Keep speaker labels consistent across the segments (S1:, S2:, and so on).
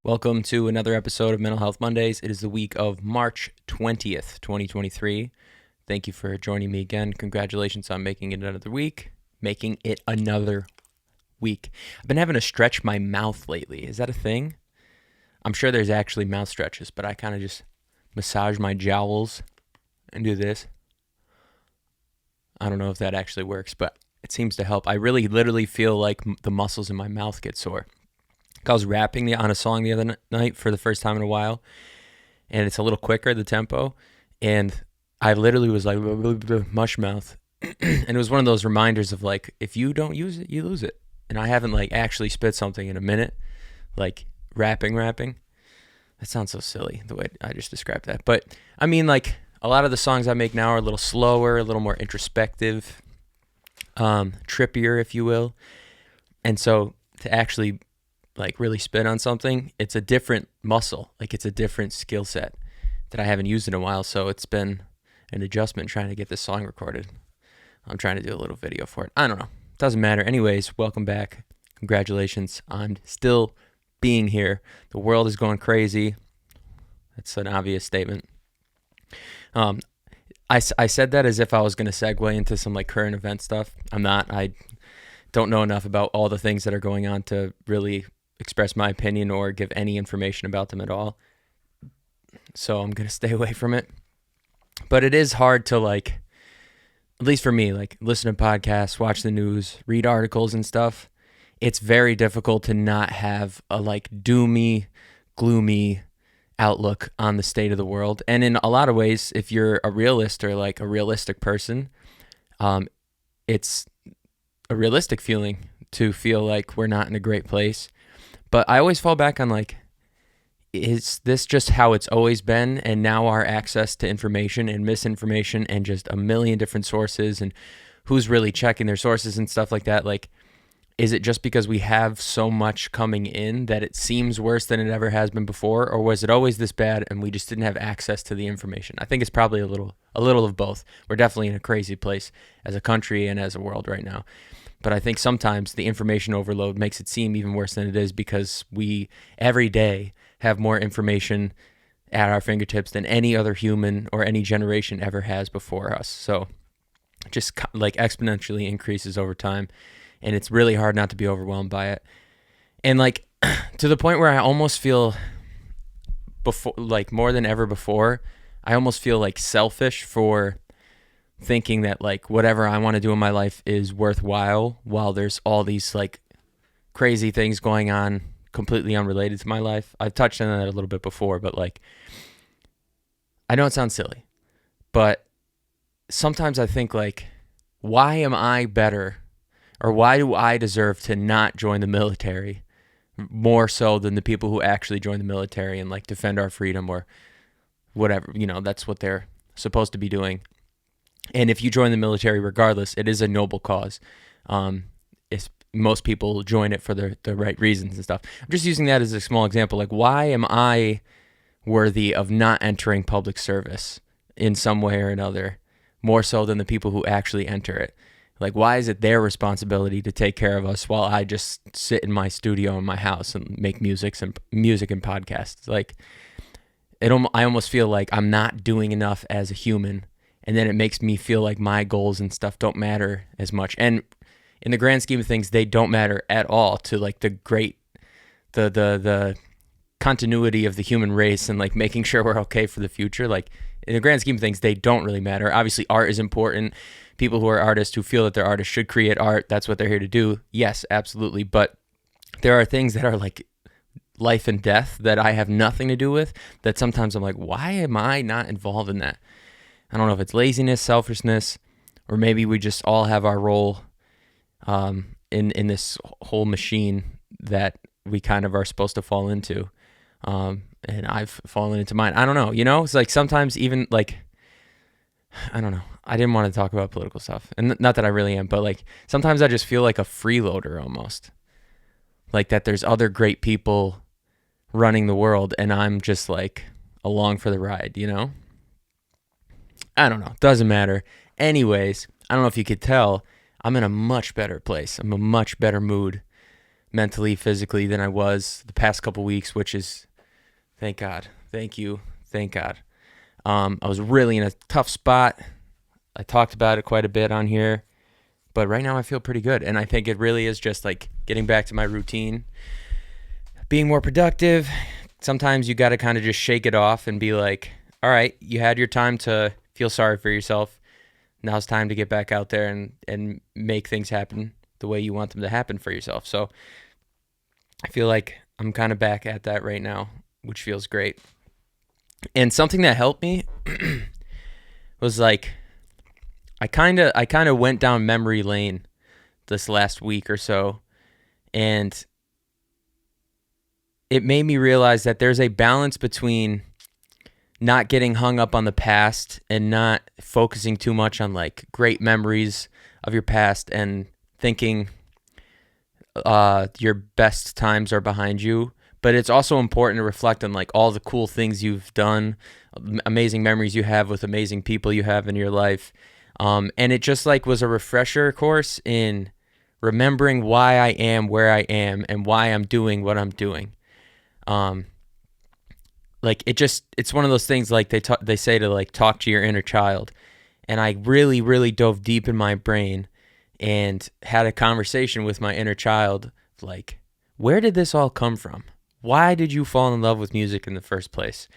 S1: Welcome to another episode of Mental Health Mondays. It is the week of March 20th, 2023. Thank you for joining me again. Congratulations on making it another week. I've been having to stretch my mouth lately. Is that a thing? I'm sure there's actually mouth stretches, but I kind of just massage my jowls and do this. I don't know if that actually works, but it seems to help. I really literally feel like the muscles in my mouth get sore. I was rapping on a song the other night for the first time in a while, and it's a little quicker, the tempo, and I literally was like, mush mouth. And it was one of those reminders of like, if you don't use it, you lose it. And I haven't like actually spit something in a minute, like rapping. That sounds so silly, the way I just described that. But I mean, like, a lot of the songs I make now are a little slower, a little more introspective, trippier, if you will. And so to actually like really spit on something, it's a different muscle, like it's a different skill set that I haven't used in a while. So it's been an adjustment trying to get this song recorded. I'm trying to do a little video for it. I don't know. Doesn't matter. Anyways, welcome back. Congratulations on still being here. The world is going crazy. That's an obvious statement. I said that as if I was going to segue into some like current event stuff. I'm not. I don't know enough about all the things that are going on to really express my opinion or give any information about them at all. So I'm going to stay away from it. But it is hard to like, at least for me, like listen to podcasts, watch the news, read articles and stuff. It's very difficult to not have a like doomy, gloomy outlook on the state of the world. And in a lot of ways, if you're a realist or like a realistic person, it's a realistic feeling to feel like we're not in a great place. But I always fall back on like, is this just how it's always been? And now our access to information and misinformation and just a million different sources and who's really checking their sources and stuff like that. Like, is it just because we have so much coming in that it seems worse than it ever has been before? Or was it always this bad and we just didn't have access to the information? I think it's probably a little of both. We're definitely in a crazy place as a country and as a world right now. But I think sometimes the information overload makes it seem even worse than it is because we every day have more information at our fingertips than any other human or any generation ever has before us. So it just like exponentially increases over time. And it's really hard not to be overwhelmed by it. And like to the point where I almost feel before, like more than ever before, I almost feel like selfish for thinking that like whatever I want to do in my life is worthwhile while there's all these like crazy things going on completely unrelated to my life. I've touched on that a little bit before, but like, I know it sounds silly, but sometimes I think like, why am I better? Or why do I deserve to not join the military more so than the people who actually join the military and like defend our freedom or whatever, you know, that's what they're supposed to be doing. And if you join the military, regardless, it is a noble cause. Most people join it for the right reasons and stuff. I'm just using that as a small example. Like, why am I worthy of not entering public service in some way or another more so than the people who actually enter it? Like, why is it their responsibility to take care of us while I just sit in my studio in my house and make music and podcasts? Like, I almost feel like I'm not doing enough as a human, and then it makes me feel like my goals and stuff don't matter as much. And in the grand scheme of things, they don't matter at all to like the continuity of the human race and like making sure we're okay for the future. Like, in the grand scheme of things, they don't really matter. Obviously, art is important. People who are artists, who feel that they're artists, should create art. That's what they're here to do. Yes, absolutely. But there are things that are like life and death that I have nothing to do with, that sometimes I'm like, why am I not involved in that? I don't know if it's laziness, selfishness, or maybe we just all have our role in this whole machine that we kind of are supposed to fall into. And I've fallen into mine. I don't know, you know? It's like sometimes even like, I don't know. I didn't want to talk about political stuff. And not that I really am, but like sometimes I just feel like a freeloader almost. Like that there's other great people running the world and I'm just like along for the ride, you know? I don't know. Doesn't matter. Anyways, I don't know if you could tell, I'm in a much better place. I'm in a much better mood mentally, physically than I was the past couple weeks, which is, thank God. Thank you. Thank God. I was really in a tough spot. I talked about it quite a bit on here, but right now I feel pretty good. And I think it really is just like getting back to my routine, being more productive. Sometimes you got to kind of just shake it off and be like, all right, you had your time to feel sorry for yourself. Now it's time to get back out there and make things happen the way you want them to happen for yourself. So I feel like I'm kind of back at that right now, which feels great. And something that helped me was like, I kind of went down memory lane this last week or so, and it made me realize that there's a balance between not getting hung up on the past and not focusing too much on like great memories of your past and thinking your best times are behind you. But it's also important to reflect on like all the cool things you've done, amazing memories you have with amazing people you have in your life. And it just like was a refresher course in remembering why I am where I am and why I'm doing what I'm doing. Like it's one of those things like they say to like talk to your inner child. And I really, really dove deep in my brain and had a conversation with my inner child. Like, where did this all come from? Why did you fall in love with music in the first place?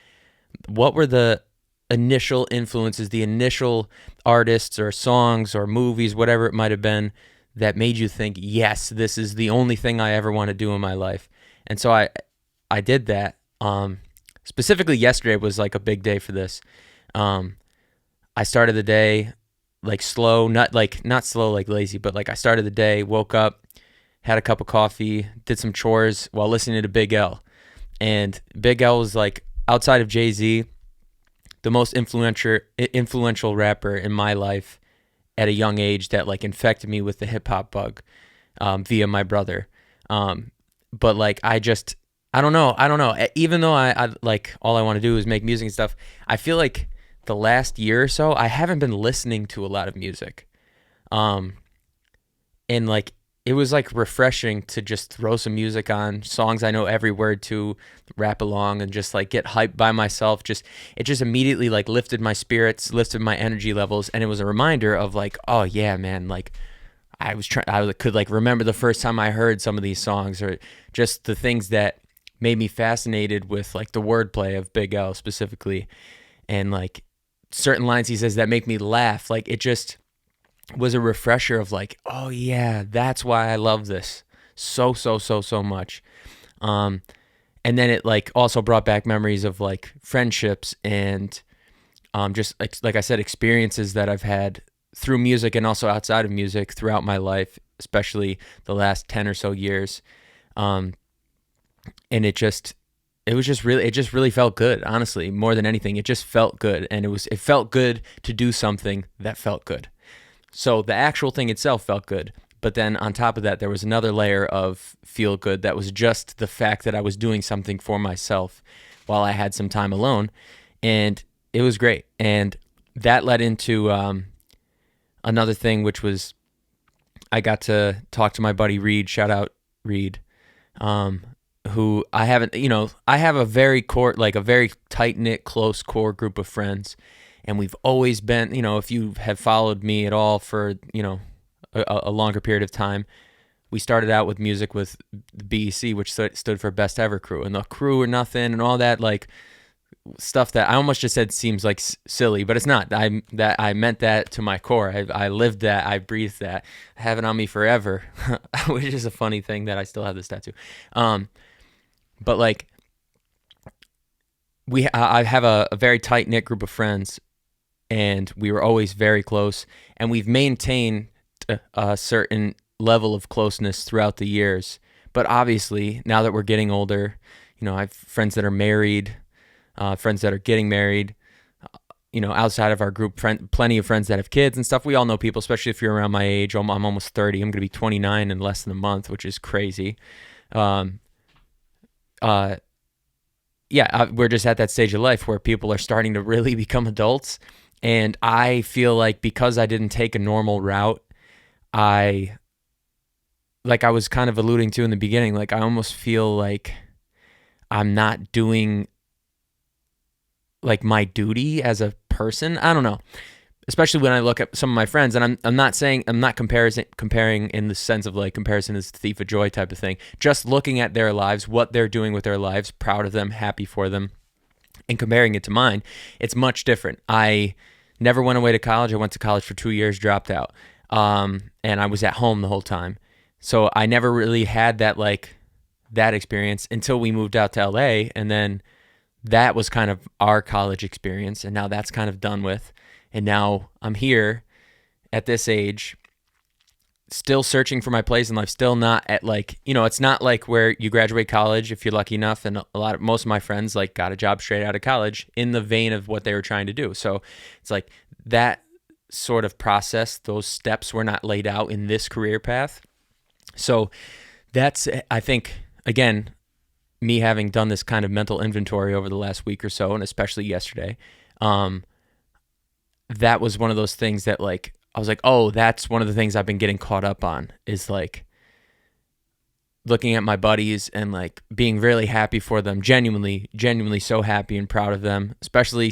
S1: What were the initial influences, the initial artists or songs or movies, whatever it might have been, that made you think, yes, this is the only thing I ever want to do in my life? And so I did that. Specifically yesterday was like a big day for this. I started the day like slow, not slow like lazy, but like I started the day, woke up, had a cup of coffee, did some chores while listening to Big L. And Big L was like, outside of Jay-Z, the most influential rapper in my life at a young age that like infected me with the hip hop bug via my brother. But like I don't know. Even though I like all I want to do is make music and stuff, I feel like the last year or so I haven't been listening to a lot of music. And like it was like refreshing to just throw some music on, songs I know every word to, rap along and just like get hyped by myself. It just immediately like lifted my spirits, lifted my energy levels, and it was a reminder of like, oh yeah, man, like I could like remember the first time I heard some of these songs, or just the things that made me fascinated with like the wordplay of Big L specifically, and like certain lines he says that make me laugh. Like it just was a refresher of like, oh yeah, that's why I love this so much. And then it like also brought back memories of like friendships and just like I said, experiences that I've had through music and also outside of music throughout my life, especially the last 10 or so years. And it just really felt good, honestly, more than anything. It just felt good, and it felt good to do something that felt good. So the actual thing itself felt good, but then on top of that, there was another layer of feel good that was just the fact that I was doing something for myself while I had some time alone, and it was great. And that led into another thing, which was I got to talk to my buddy Reed. Shout out Reed, who I have a very very tight-knit, close core group of friends. And we've always been, if you have followed me at all for, a longer period of time, we started out with music with the BEC, which stood for Best Ever Crew. And the crew or nothing and all that, like, stuff that I almost just said seems like silly, but it's not. I meant that to my core. I lived that. I breathed that. I have it on me forever, which is a funny thing that I still have this tattoo. But, like, I have a very tight-knit group of friends, and we were always very close, and we've maintained a certain level of closeness throughout the years. But obviously, now that we're getting older, I have friends that are married, friends that are getting married, outside of our group, plenty of friends that have kids and stuff. We all know people, especially if you're around my age. I'm almost 30. I'm going to be 29 in less than a month, which is crazy. We're just at that stage of life where people are starting to really become adults. And I feel like because I didn't take a normal route, I like I was kind of alluding to in the beginning, like I almost feel like I'm not doing like my duty as a person. I don't know. Especially when I look at some of my friends, and I'm not saying, I'm not comparing in the sense of like comparison is the thief of joy type of thing. Just looking at their lives, what they're doing with their lives, proud of them, happy for them, and comparing it to mine, it's much different. I never went away to college. I went to college for 2 years, dropped out, and I was at home the whole time. So I never really had that experience until we moved out to LA, and then that was kind of our college experience, and now that's kind of done with. And now I'm here at this age, still searching for my place in life, still not at like, it's not like where you graduate college if you're lucky enough. And most of my friends like got a job straight out of college in the vein of what they were trying to do. So it's like that sort of process, those steps were not laid out in this career path. So that's, I think, again, me having done this kind of mental inventory over the last week or so, and especially yesterday, that was one of those things that like, I was like, oh, that's one of the things I've been getting caught up on is like looking at my buddies and like being really happy for them, genuinely so happy and proud of them. Especially,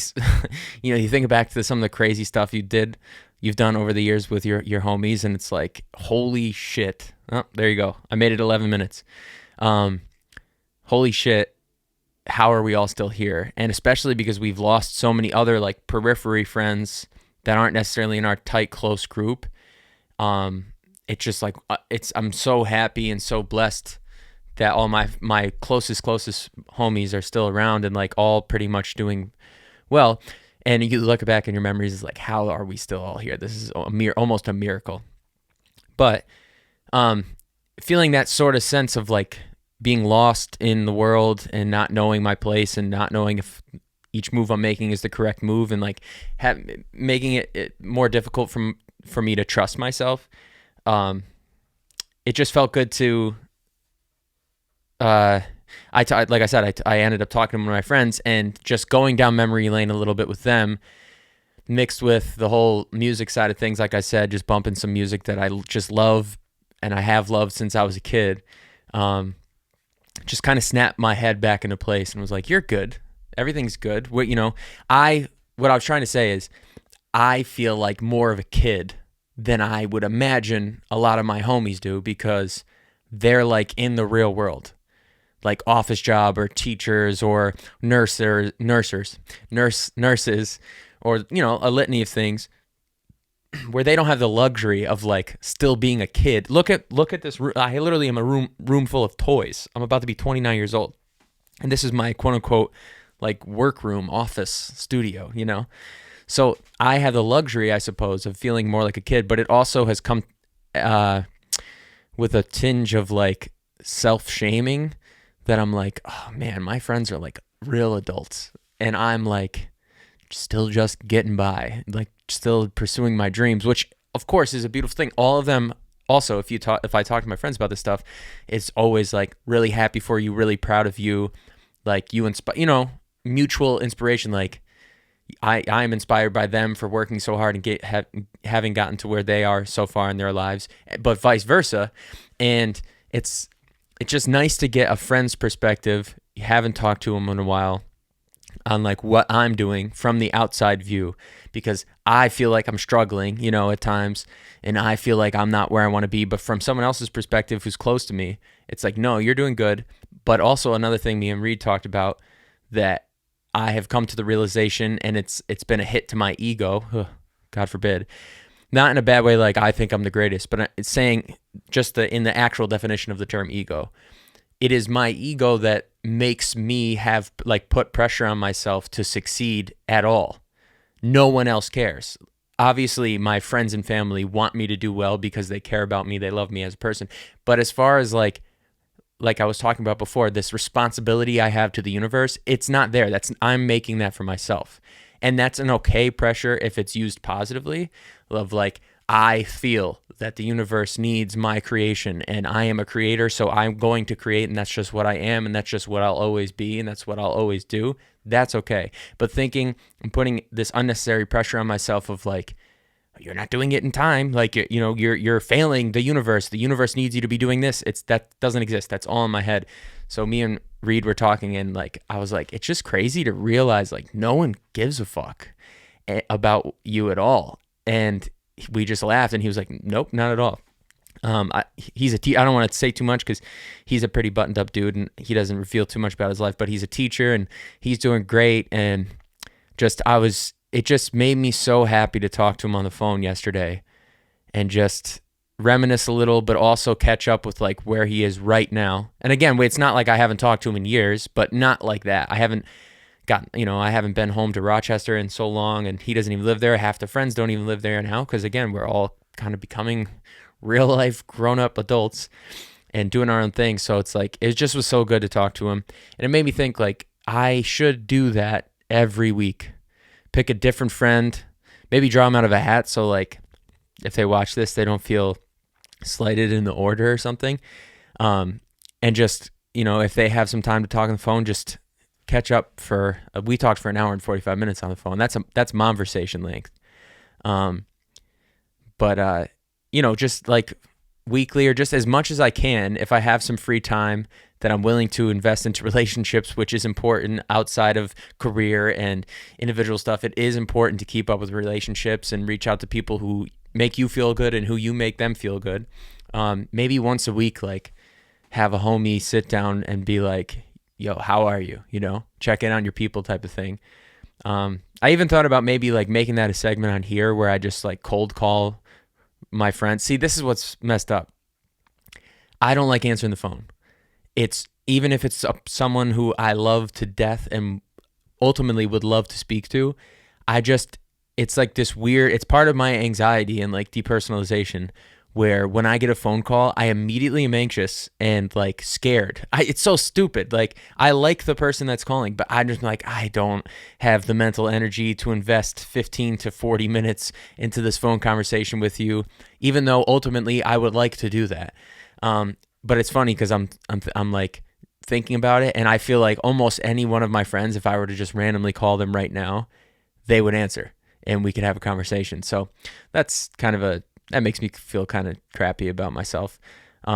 S1: you think back to some of the crazy stuff you've done over the years with your homies, and it's like, holy shit. Oh, there you go. I made it 11 minutes. Holy shit. How are we all still here? And especially because we've lost so many other like periphery friends that aren't necessarily in our tight, close group. It's just like, I'm so happy and so blessed that all my closest homies are still around and like all pretty much doing well. And you look back in your memories, it's like, how are we still all here? This is almost a miracle. But feeling that sort of sense of like being lost in the world and not knowing my place and not knowing if each move I'm making is the correct move, and like making it more difficult for me to trust myself. It just felt good to, like I said, I ended up talking to one of my friends and just going down memory lane a little bit with them, mixed with the whole music side of things. Like I said, just bumping some music that I just love and I have loved since I was a kid. Just kind of snapped my head back into place and was like, you're good. Everything's good. What I was trying to say is I feel like more of a kid than I would imagine a lot of my homies do, because they're like in the real world, like office job or teachers or nurses, or, a litany of things where they don't have the luxury of like still being a kid. Look at this. I literally am a room full of toys. I'm about to be 29 years old. And this is my quote unquote like workroom, office, studio, So I have the luxury, I suppose, of feeling more like a kid, but it also has come with a tinge of like self-shaming that I'm like, oh man, my friends are like real adults and I'm like still just getting by, like still pursuing my dreams, which of course is a beautiful thing. All of them also, if I talk to my friends about this stuff, it's always like really happy for you, really proud of you, like you inspire, mutual inspiration. Like I'm inspired by them for working so hard and having gotten to where they are so far in their lives, but vice versa. And it's just nice to get a friend's perspective. You haven't talked to them in a while on like what I'm doing from the outside view, because I feel like I'm struggling, at times, and I feel like I'm not where I want to be. But from someone else's perspective who's close to me, it's like, no, you're doing good. But also another thing me and Reed talked about that I have come to the realization, and it's been a hit to my ego, God forbid, not in a bad way, like I think I'm the greatest, but it's saying just in the actual definition of the term ego, it is my ego that makes me have like put pressure on myself to succeed at all. No one else cares. Obviously, my friends and family want me to do well because they care about me. They love me as a person. But as far as like I was talking about before, this responsibility I have to the universe, it's not there. I'm making that for myself. And that's an okay pressure if it's used positively, of like, I feel that the universe needs my creation and I am a creator, so I'm going to create, and that's just what I am, and that's just what I'll always be, and that's what I'll always do. That's okay. But thinking and putting this unnecessary pressure on myself of like, you're not doing it in time. Like, you're failing the universe. The universe needs you to be doing this. That doesn't exist. That's all in my head. So me and Reed were talking, and like, I was like, it's just crazy to realize like no one gives a fuck about you at all. And we just laughed, and he was like, nope, not at all. He's I don't want to say too much because he's a pretty buttoned up dude and he doesn't reveal too much about his life, but he's a teacher and he's doing great. And it just made me so happy to talk to him on the phone yesterday and just reminisce a little, but also catch up with like where he is right now. And again, it's not like I haven't talked to him in years, but not like that. I haven't been home to Rochester in so long, and he doesn't even live there. Half the friends don't even live there now because again, we're all kind of becoming real life grown up adults and doing our own thing. So it's like, it just was so good to talk to him. And it made me think like I should do that every week. Pick a different friend, maybe draw them out of a hat. So like if they watch this, they don't feel slighted in the order or something. And just, if they have some time to talk on the phone, just catch up we talked for an hour and 45 minutes on the phone. That's conversation length. But just like weekly or just as much as I can, if I have some free time that I'm willing to invest into relationships, which is important outside of career and individual stuff. It is important to keep up with relationships and reach out to people who make you feel good and who you make them feel good. Maybe once a week, like have a homie sit down and be like, yo, how are you? Check in on your people type of thing. I even thought about maybe like making that a segment on here where I just like cold call my friends. See, this is what's messed up. I don't like answering the phone. Even if it's someone who I love to death and ultimately would love to speak to, it's like this weird, it's part of my anxiety and like depersonalization where when I get a phone call, I immediately am anxious and like scared. It's so stupid. Like I like the person that's calling, but I'm just like, I don't have the mental energy to invest 15 to 40 minutes into this phone conversation with you, even though ultimately I would like to do that. But it's funny because I'm like thinking about it, and I feel like almost any one of my friends, if I were to just randomly call them right now, they would answer and we could have a conversation. So that's that makes me feel kind of crappy about myself. We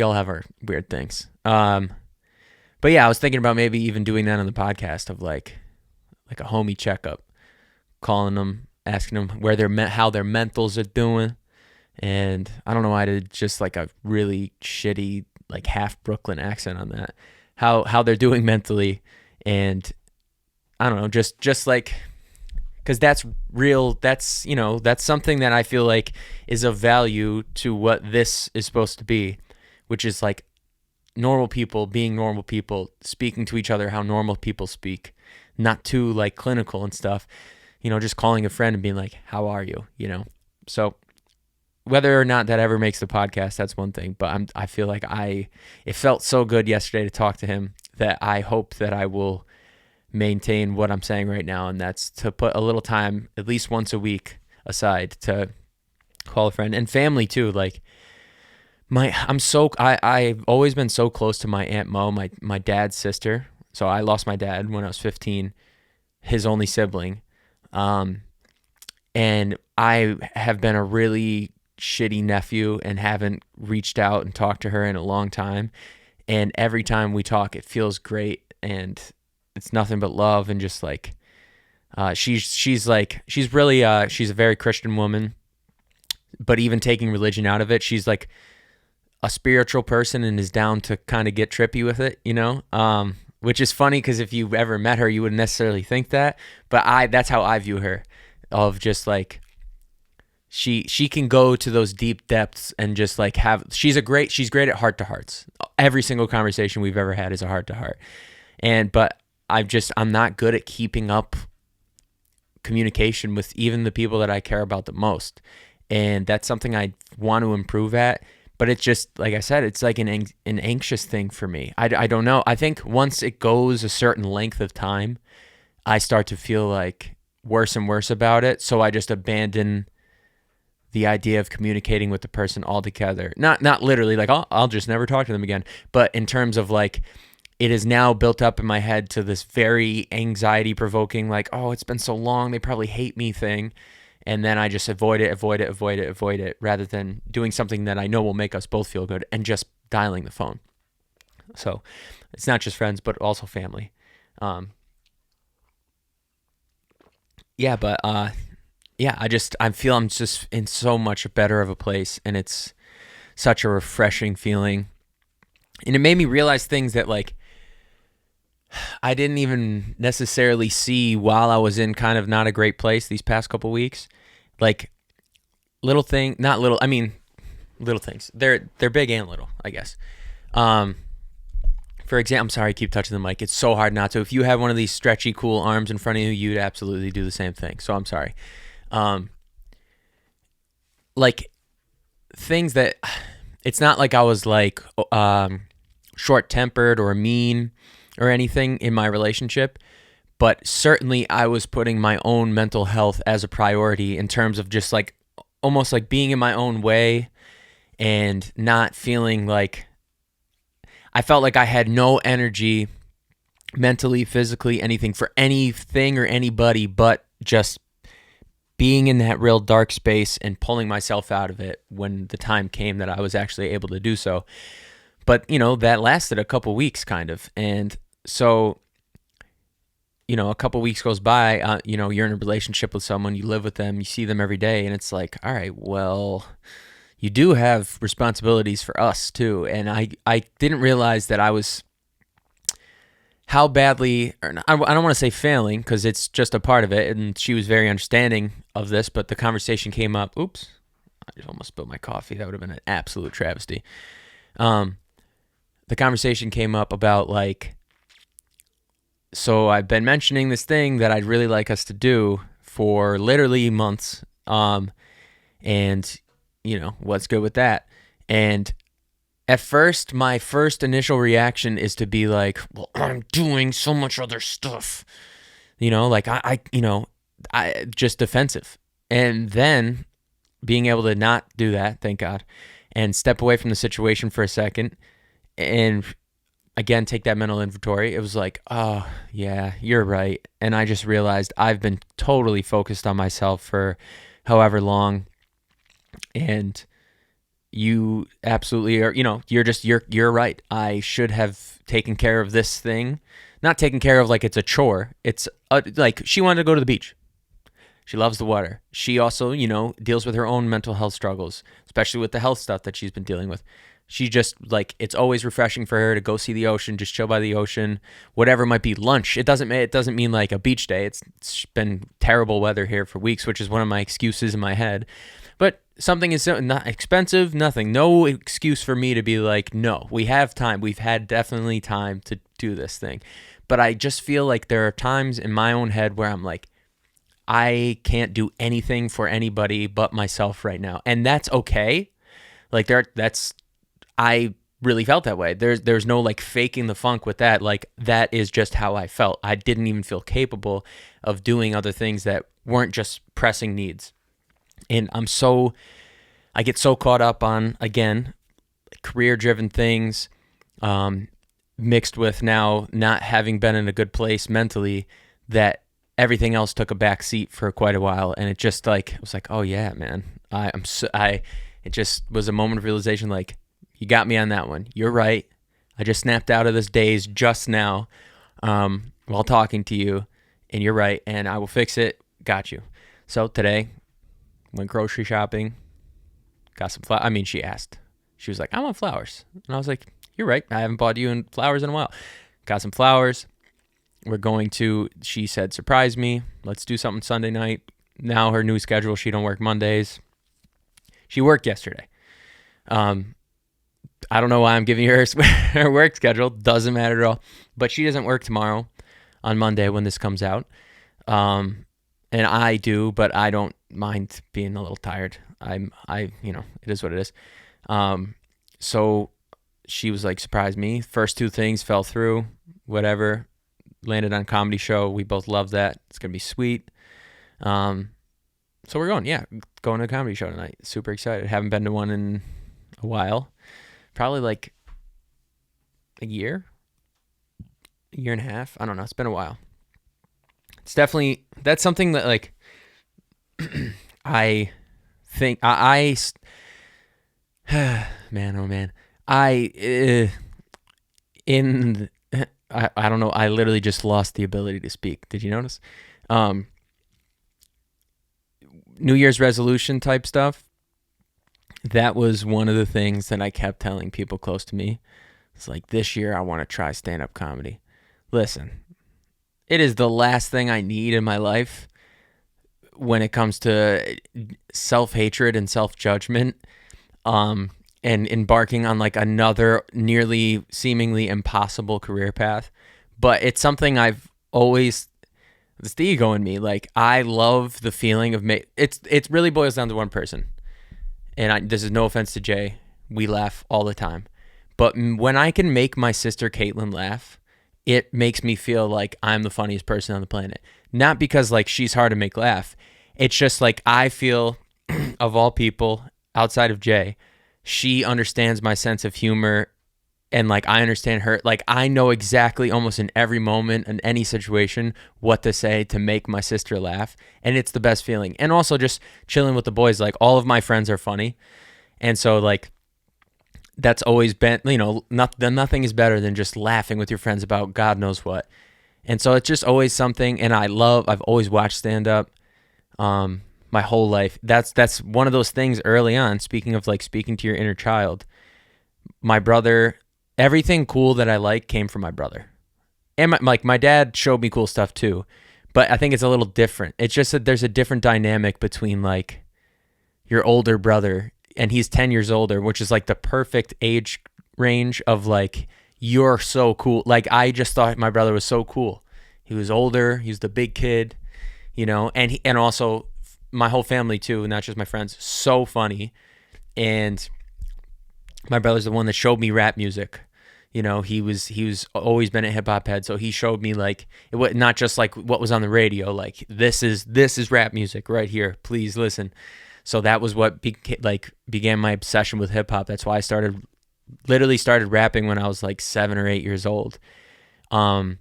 S1: all have our weird things. But yeah, I was thinking about maybe even doing that on the podcast of like a homie checkup, calling them, asking them how their mentals are doing. And I don't know why I did just like a really shitty, like half Brooklyn accent on that, how they're doing mentally. And I don't know, just like, because that's real. That's something that I feel like is of value to what this is supposed to be, which is like normal people being normal people, speaking to each other how normal people speak, not too like clinical and stuff, just calling a friend and being like, how are you? So whether or not that ever makes the podcast, that's one thing, but I feel like it felt so good yesterday to talk to him that I hope that I will maintain what I'm saying right now, and that's to put a little time, at least once a week, aside to call a friend and family too. Like I've always been so close to my Aunt Mo, my dad's sister. So I lost my dad when I was 15, his only sibling. And I have been a really shitty nephew and haven't reached out and talked to her in a long time. And every time we talk, it feels great, and it's nothing but love and just like she's a very Christian woman, but even taking religion out of it, she's like a spiritual person and is down to kind of get trippy with it, which is funny because if you ever met her, you wouldn't necessarily think that, but that's how I view her, of just like she can go to those deep depths and just like she's great at heart to hearts. Every single conversation we've ever had is a heart to heart. But I'm not good at keeping up communication with even the people that I care about the most. And that's something I want to improve at. But it's just, like I said, it's like an anxious thing for me. I don't know. I think once it goes a certain length of time, I start to feel like worse and worse about it. So I just abandon the idea of communicating with the person altogether. Not literally like, I'll just never talk to them again. But in terms of like, it is now built up in my head to this very anxiety provoking, like, oh, it's been so long, they probably hate me thing. And then I just avoid it rather than doing something that I know will make us both feel good and just dialing the phone. So it's not just friends, but also family. Yeah, but yeah, I feel I'm just in so much better of a place, and it's such a refreshing feeling. And it made me realize things that like I didn't even necessarily see while I was in kind of not a great place these past couple weeks. Like little thing, not little, I mean little things. They're big and little, I guess. For example, I'm sorry I keep touching the mic. It's so hard not to. If you have one of these stretchy, cool arms in front of you, you'd absolutely do the same thing. So I'm sorry. Like things that it's not like I was like short-tempered or mean or anything in my relationship, but certainly I was putting my own mental health as a priority in terms of just like almost like being in my own way and not feeling like I felt like I had no energy mentally, physically, anything for anything or anybody but just being in that real dark space and pulling myself out of it when the time came that I was actually able to do so. But, that lasted a couple weeks kind of. And so, a couple weeks goes by, you're in a relationship with someone, you live with them, you see them every day, and it's like, all right, well, you do have responsibilities for us too. And I didn't realize that I was how badly, or I don't want to say failing because it's just a part of it. And she was very understanding of this, but the conversation came up. Oops, I just almost spilled my coffee. That would have been an absolute travesty. The conversation came up about like, so I've been mentioning this thing that I'd really like us to do for literally months. And what's good with that? And at first, my first initial reaction is to be like, well, I'm doing so much other stuff. Like I just defensive. And then being able to not do that, thank God, and step away from the situation for a second and again, take that mental inventory. It was like, oh, yeah, you're right. And I just realized I've been totally focused on myself for however long. And you absolutely are, you're right. I should have taken care of this thing. Not taken care of like it's a chore. It's like she wanted to go to the beach. She loves the water. She also, deals with her own mental health struggles, especially with the health stuff that she's been dealing with. She just like, it's always refreshing for her to go see the ocean, just chill by the ocean, whatever it might be, lunch. It doesn't mean like a beach day. It's been terrible weather here for weeks, which is one of my excuses in my head. But something is not expensive, nothing. No excuse for me to be like, no, we have time. We've had definitely time to do this thing. But I just feel like there are times in my own head where I'm like, I can't do anything for anybody but myself right now. And that's okay. Like I really felt that way. There's no like faking the funk with that. Like that is just how I felt. I didn't even feel capable of doing other things that weren't just pressing needs. And I get so caught up on, again, career-driven things, mixed with now not having been in a good place mentally, that everything else took a back seat for quite a while. And it just like, it was like, oh yeah, man, it just was a moment of realization. Like, you got me on that one. You're right. I just snapped out of this daze just now, while talking to you, and you're right. And I will fix it. Got you. So today, went grocery shopping, got some flowers. I mean, she asked. She was like, I want flowers. And I was like, you're right. I haven't bought you flowers in a while. Got some flowers. We're going to, she said, surprise me. Let's do something Sunday night. Now her new schedule, she don't work Mondays. She worked yesterday. I don't know why I'm giving her her work schedule. Doesn't matter at all. But she doesn't work tomorrow on Monday when this comes out. And I do, but I don't mind being a little tired. It is what it is. So she was like, surprise me. First two things fell through, whatever. Landed on a comedy show. We both love that. It's going to be sweet. So we're going to a comedy show tonight. Super excited. Haven't been to one in a while. Probably like a year. year and a half. I don't know. It's been a while. It's definitely, that's something that like I think man, oh man, in I don't know. I literally just lost the ability to speak. Did you notice? Um, New Year's resolution type stuff. That was one of the things that I kept telling people close to me. It's like, this year I want to try stand-up comedy. Listen, it is the last thing I need in my life when it comes to self-hatred and self-judgment, and embarking on like another nearly seemingly impossible career path. But it's something I've always, it's the ego in me. Like, I love the feeling of it really boils down to one person. And this is no offense to Jay. We laugh all the time. But when I can make my sister Caitlin laugh, it makes me feel like I'm the funniest person on the planet. Not because like she's hard to make laugh. It's just like I feel, of all people outside of Jay, she understands my sense of humor, and like I understand her. Like, I know exactly almost in every moment in any situation what to say to make my sister laugh, and it's the best feeling. And also just chilling with the boys. Like, all of my friends are funny, and so like that's always been, nothing is better than just laughing with your friends about God knows what. And so it's just always something. And I've always watched stand up my whole life. That's one of those things early on. Speaking of like speaking to your inner child, my brother, everything cool that I like came from my brother. And my dad showed me cool stuff too, but I think it's a little different. It's just that there's a different dynamic between like your older brother, and he's 10 years older, which is like the perfect age range of like, you're so cool. Like, I just thought my brother was so cool. He was older. He was the big kid, and also my whole family too, not just my friends, so funny. And my brother's the one that showed me rap music. He was always been a hip hop head, so he showed me like it was not just like what was on the radio. Like, this is rap music right here. Please listen. So that was what began my obsession with hip hop. That's why I literally started rapping when I was like 7 or 8 years old. But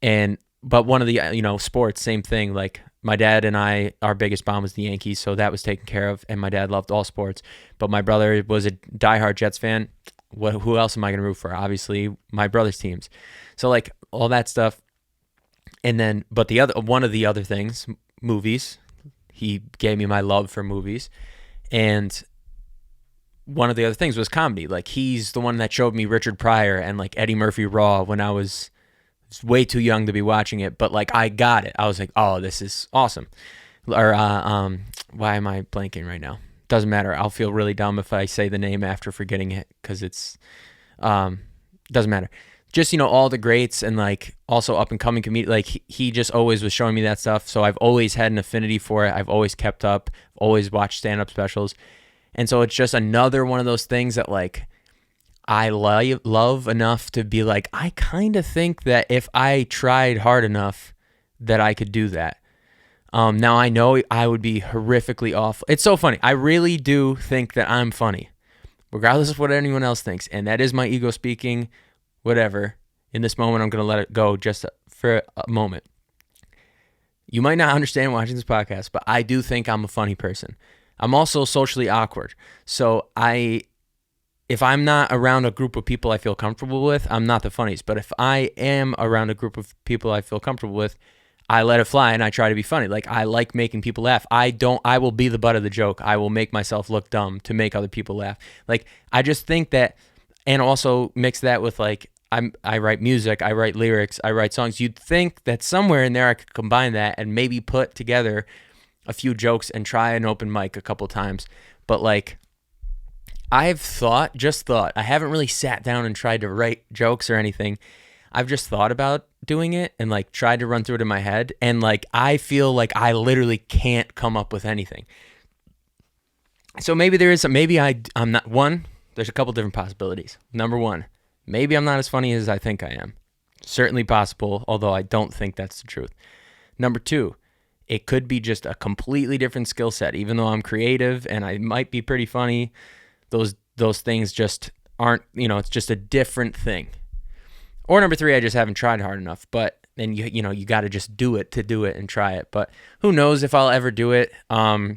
S1: one of the sports, same thing. Like, my dad and our biggest bond was the Yankees, so that was taken care of. And my dad loved all sports, but my brother was a diehard Jets fan. Who else am I going to root for? Obviously, my brother's teams. So like all that stuff. And then, but one of the other things, movies. He gave me my love for movies. And one of the other things was comedy. Like, he's the one that showed me Richard Pryor and like Eddie Murphy Raw when I was way too young to be watching it. But like, I got it. I was like, oh, this is awesome. Or why am I blanking right now? Doesn't matter. I'll feel really dumb if I say the name after forgetting it, because it's doesn't matter. Just, all the greats, and like also up and coming comedian. Like, he just always was showing me that stuff. So I've always had an affinity for it. I've always kept up, always watched stand-up specials. And so it's just another one of those things that like I love enough to be like, I kind of think that if I tried hard enough that I could do that. Now I know I would be horrifically awful. It's so funny. I really do think that I'm funny, regardless of what anyone else thinks. And that is my ego speaking. Whatever. In this moment, I'm going to let it go just for a moment. You might not understand watching this podcast, but I do think I'm a funny person. I'm also socially awkward. So if I'm not around a group of people I feel comfortable with, I'm not the funniest. But if I am around a group of people I feel comfortable with, I let it fly and I try to be funny. Like, I like making people laugh. I will be the butt of the joke. I will make myself look dumb to make other people laugh. Like, I just think that, and also mix that with like, I write music, I write lyrics, I write songs. You'd think that somewhere in there I could combine that and maybe put together a few jokes and try an open mic a couple times. But like, I've thought, I haven't really sat down and tried to write jokes or anything. I've just thought about doing it and like tried to run through it in my head. And like, I feel like I literally can't come up with anything. So maybe I'm not one. There's a couple different possibilities. Number one, maybe I'm not as funny as I think I am. Certainly possible, although I don't think that's the truth. Number two, it could be just a completely different skill set. Even though I'm creative and I might be pretty funny, those things just aren't, it's just a different thing. Or number 3, I just haven't tried hard enough. But then you got to just do it and try it. But who knows if I'll ever do it. I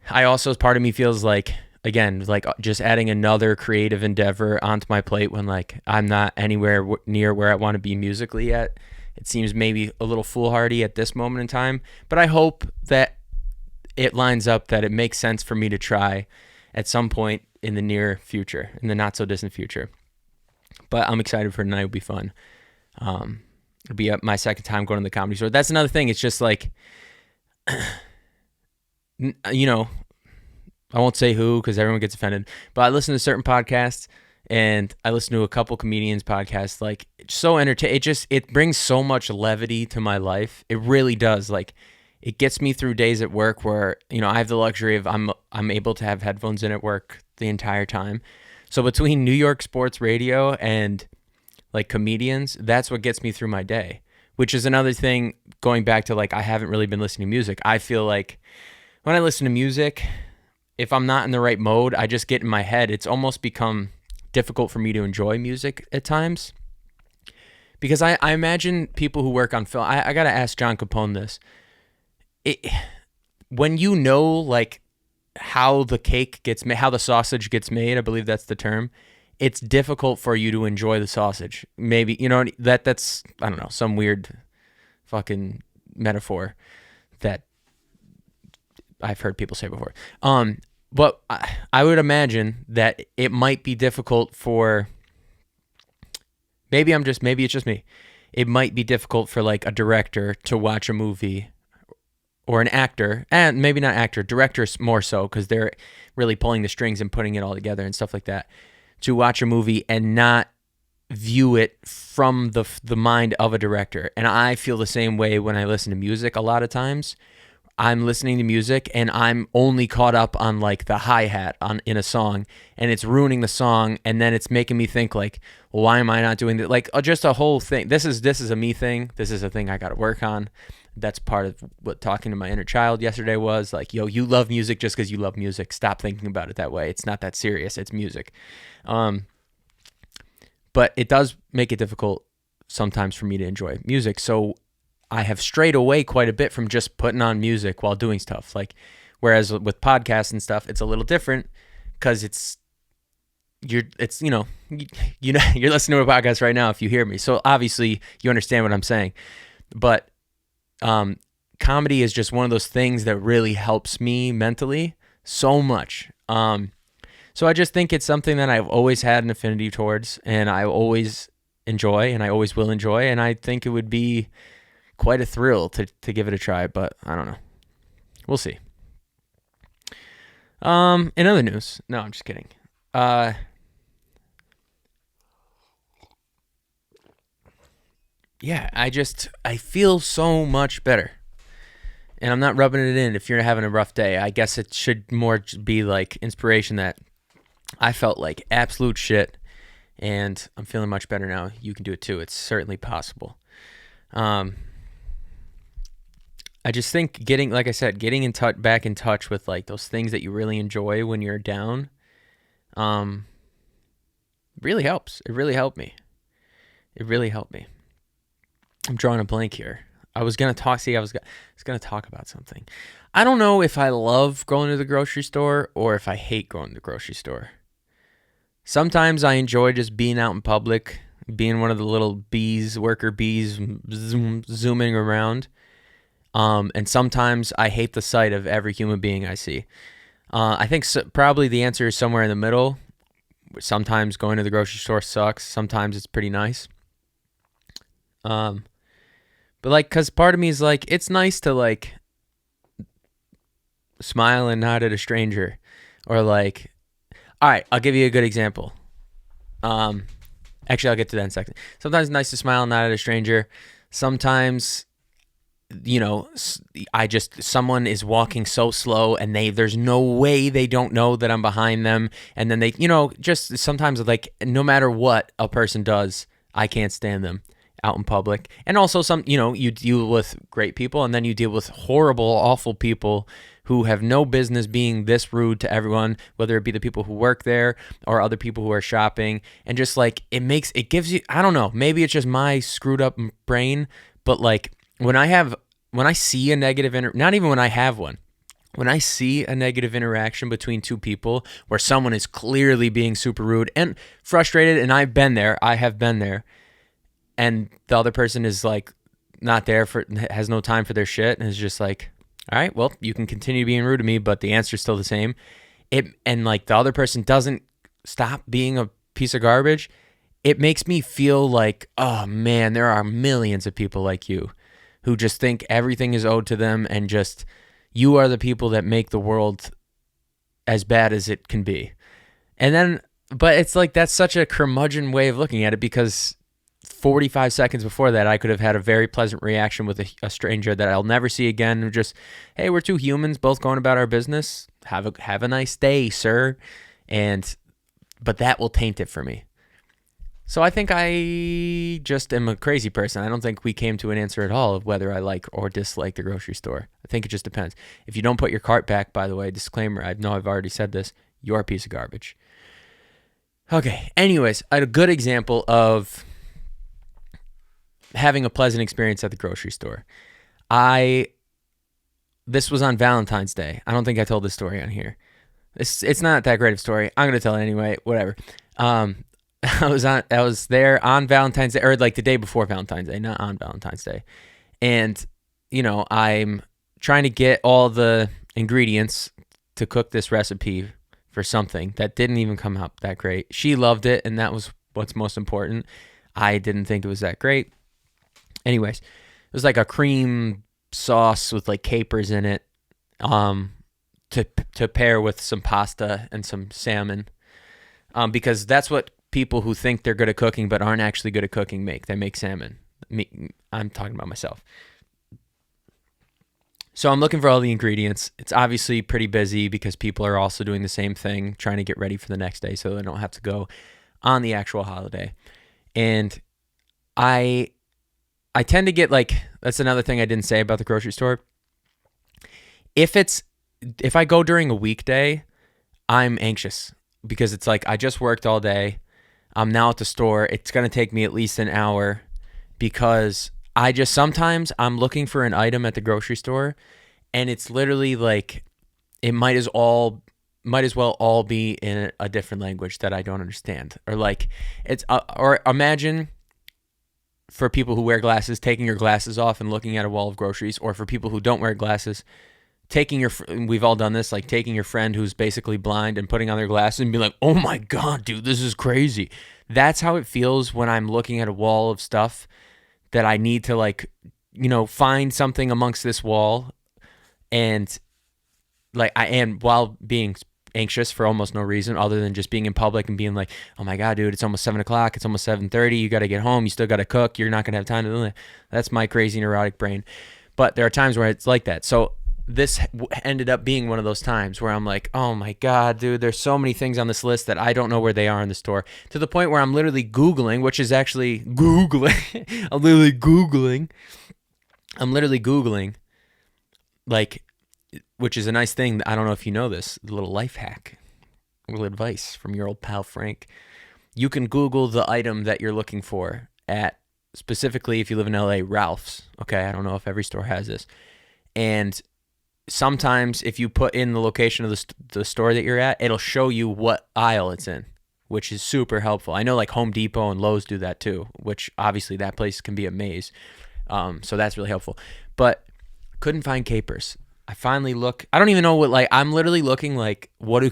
S1: also, part of me feels like, again, like just adding another creative endeavor onto my plate when like I'm not anywhere near where I want to be musically yet. It seems maybe a little foolhardy at this moment in time, but I hope that it lines up, that it makes sense for me to try at some point in the near future, in the not so distant future. But I'm excited for tonight. It'll be fun. It'll be my second time going to the Comedy Store. That's another thing. It's just like, I won't say who because everyone gets offended, but I listen to certain podcasts and I listen to a couple comedians' podcasts. Like, it's so entertaining. It brings so much levity to my life. It really does. Like, it gets me through days at work where, I have the luxury of I'm able to have headphones in at work the entire time. So between New York sports radio and like comedians, that's what gets me through my day, which is another thing going back to like, I haven't really been listening to music. I feel like when I listen to music, if I'm not in the right mode, I just get in my head. It's almost become difficult for me to enjoy music at times because I imagine people who work on film. I got to ask John Capone this. When like how the cake gets made, how the sausage gets made, I believe that's the term, it's difficult for you to enjoy the sausage. Maybe, that's, I don't know, some weird fucking metaphor that I've heard people say before. But I would imagine that it might be difficult for, maybe it's just me. It might be difficult for like a director to watch a movie, or an actor, and maybe not actor, directors more so, because they're really pulling the strings and putting it all together and stuff like that, to watch a movie and not view it from the mind of a director. And I feel the same way when I listen to music a lot of times. I'm listening to music and I'm only caught up on like the hi-hat in a song, and it's ruining the song, and then it's making me think like, well, why am I not doing that? Like, just a whole thing. This is a me thing. This is a thing I got to work on. That's part of what talking to my inner child yesterday was like, yo, you love music just because you love music. Stop thinking about it that way. It's not that serious. It's music. But it does make it difficult sometimes for me to enjoy music. So I have strayed away quite a bit from just putting on music while doing stuff. Like, whereas with podcasts and stuff, it's a little different because you're listening to a podcast right now if you hear me. So obviously you understand what I'm saying. But comedy is just one of those things that really helps me mentally so much. So I just think it's something that I've always had an affinity towards, and I always enjoy, and I always will enjoy, and I think it would be quite a thrill to give it a try, but I don't know. We'll see. In other news, no, I'm just kidding. Yeah, I feel so much better. And I'm not rubbing it in if you're having a rough day. I guess it should more be like inspiration that I felt like absolute shit, and I'm feeling much better now. You can do it too. It's certainly possible. I just think getting back in touch with like those things that you really enjoy when you're down, really helps. It really helped me. I'm drawing a blank here. I was going to talk about something. I don't know if I love going to the grocery store or if I hate going to the grocery store. Sometimes I enjoy just being out in public, being one of the little worker bees, zooming around. And sometimes I hate the sight of every human being I see. I think probably the answer is somewhere in the middle. Sometimes going to the grocery store sucks. Sometimes it's pretty nice. But like, cause part of me is like, it's nice to like smile and nod at a stranger, or like, all right, I'll give you a good example. Actually, I'll get to that in a second. Sometimes it's nice to smile and nod at a stranger. Sometimes, someone is walking so slow and there's no way they don't know that I'm behind them. And then they, just sometimes like no matter what a person does, I can't stand them out in public. And also you deal with great people, and then you deal with horrible, awful people who have no business being this rude to everyone, whether it be the people who work there or other people who are shopping. And just like it gives you, I don't know, maybe it's just my screwed up brain, but like when I see a negative, not even when I have one, when I see a negative interaction between two people where someone is clearly being super rude and frustrated, and I have been there, and the other person is like not there has no time for their shit, and is just like, all right, well, you can continue being rude to me, but the answer's still the same. And like the other person doesn't stop being a piece of garbage. It makes me feel like, oh man, there are millions of people like you who just think everything is owed to them, and just you are the people that make the world as bad as it can be. And then, but it's like, that's such a curmudgeon way of looking at it, because 45 seconds before that, I could have had a very pleasant reaction with a stranger that I'll never see again. Just, hey, we're two humans both going about our business. Have a nice day, sir. But that will taint it for me. So I think I just am a crazy person. I don't think we came to an answer at all of whether I like or dislike the grocery store. I think it just depends. If you don't put your cart back, by the way, disclaimer, I know I've already said this, you're a piece of garbage. Okay, anyways, I had a good example of having a pleasant experience at the grocery store. This was on Valentine's Day. I don't think I told this story on here. It's not that great of a story. I'm going to tell it anyway, whatever. I was there on Valentine's Day, or like the day before Valentine's Day, not on Valentine's Day. And, I'm trying to get all the ingredients to cook this recipe for something that didn't even come out that great. She loved it, and that was what's most important. I didn't think it was that great. Anyways, it was like a cream sauce with like capers in it, to pair with some pasta and some salmon, because that's what people who think they're good at cooking but aren't actually good at cooking make. They make salmon. I'm talking about myself. So I'm looking for all the ingredients. It's obviously pretty busy because people are also doing the same thing, trying to get ready for the next day so they don't have to go on the actual holiday. And I tend to get like, that's another thing I didn't say about the grocery store. If I go during a weekday, I'm anxious because it's like I just worked all day. I'm now at the store. It's going to take me at least an hour because sometimes I'm looking for an item at the grocery store and it's literally like it might as well all be in a different language that I don't understand. Or like or imagine for people who wear glasses, taking your glasses off and looking at a wall of groceries, or for people who don't wear glasses, we've all done this, like taking your friend who's basically blind and putting on their glasses and being like, oh my God, dude, this is crazy. That's how it feels when I'm looking at a wall of stuff that I need to like, find something amongst this wall. And like I am, while being anxious for almost no reason other than just being in public and being like, oh my God, dude, it's almost 7:00. It's almost 7:30. You got to get home. You still got to cook. You're not going to have time to do that. That's my crazy neurotic brain. But there are times where it's like that. So this ended up being one of those times where I'm like, oh my God, dude, there's so many things on this list that I don't know where they are in the store, to the point where I'm literally Googling, which is actually Googling. I'm literally Googling, like, which is a nice thing. I don't know if you know this, a little life hack, a little advice from your old pal, Frank. You can Google the item that you're looking for at, specifically if you live in LA, Ralph's. Okay. I don't know if every store has this. And sometimes if you put in the location of the store that you're at, it'll show you what aisle it's in, which is super helpful. I know like Home Depot and Lowe's do that too, which obviously that place can be a maze. So that's really helpful. But couldn't find capers. I finally look. I don't even know what, like, I'm literally looking like, what do,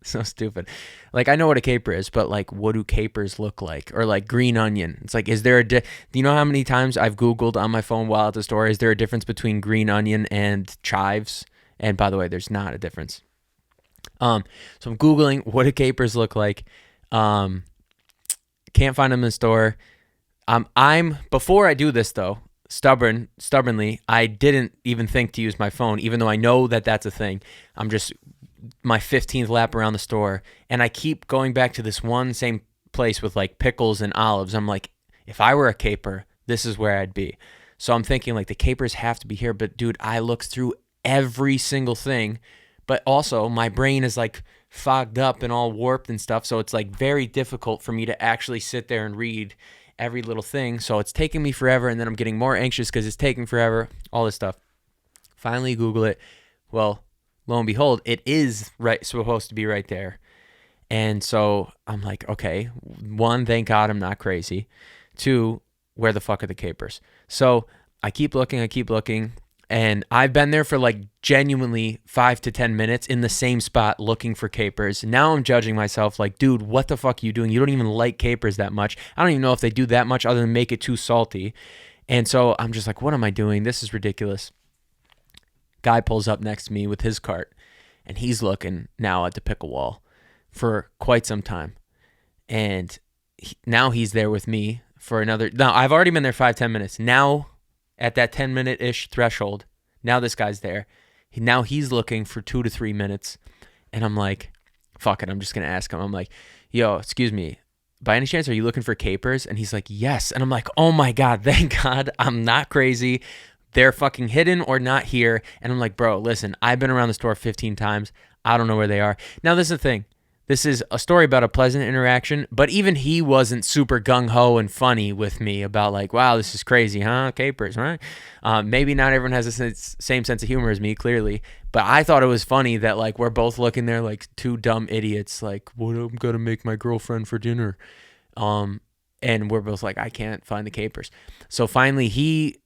S1: so stupid. Like, I know what a caper is, but like, what do capers look like? Or like green onion. It's like, is there do you know how many times I've Googled on my phone while at the store, is there a difference between green onion and chives? And by the way, there's not a difference. So I'm Googling what do capers look like. Can't find them in the store. Before I do this though, stubbornly, I didn't even think to use my phone, even though I know that that's a thing. I'm just my 15th lap around the store, and I keep going back to this one same place with like pickles and olives. I'm like, if I were a caper, this is where I'd be. So I'm thinking like the capers have to be here, but dude, I looked through every single thing, but also my brain is like fogged up and all warped and stuff. So it's like very difficult for me to actually sit there and read every little thing. So it's taking me forever, and then I'm getting more anxious because it's taking forever, all this stuff. Finally Google it. Well, lo and behold, it is supposed to be right there. And so I'm like, okay, one, thank God I'm not crazy. Two, where the fuck are the capers? So I keep looking, and I've been there for like genuinely 5 to 10 minutes in the same spot looking for capers. Now I'm judging myself like, dude, what the fuck are you doing? You don't even like capers that much. I don't even know if they do that much other than make it too salty. And so I'm just like, what am I doing? This is ridiculous. Guy pulls up next to me with his cart, and he's looking now at the pickle wall for quite some time. And now he's there with me for another. Now, I've already been there 5-10 minutes. Now, at that 10-minute-ish threshold, now this guy's there. Now he's looking for 2 to 3 minutes. And I'm like, fuck it, I'm just going to ask him. I'm like, yo, excuse me, by any chance, are you looking for capers? And he's like, yes. And I'm like, oh my God, thank God I'm not crazy. They're fucking hidden or not here. And I'm like, bro, listen, I've been around the store 15 times. I don't know where they are. Now, this is the thing. This is a story about a pleasant interaction, but even he wasn't super gung-ho and funny with me about like, wow, this is crazy, huh? Capers, right? Maybe not everyone has the same sense of humor as me, clearly, but I thought it was funny that like we're both looking there like two dumb idiots, like, what I'm going to make my girlfriend for dinner. And we're both like, I can't find the capers. So finally he